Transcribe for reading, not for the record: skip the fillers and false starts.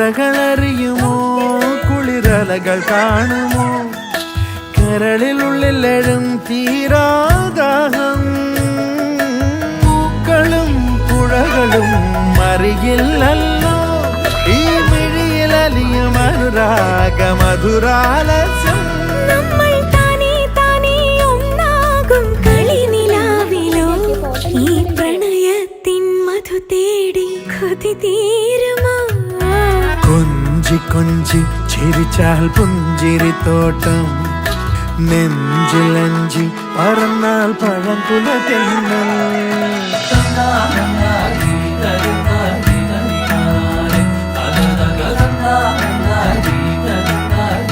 പുഴകളറിയുമോ കുളിരലകൾ കാണുമോ കരളിലുള്ളിലെഴും തീരാദാഹം പൂക്കളും പുഴകളും അറിയില്ലല്ലോ ഈ മിഴിയിലലിയും അനുരാഗ മധുരാലസ്യം കൊഞ്ചി കൊഞ്ചി ചിരിച്ചാൽ പുഞ്ചിരിത്തോട്ടം നെഞ്ചിലഞ്ചി പറന്നാൽ പഴംകുല തെന്നൽ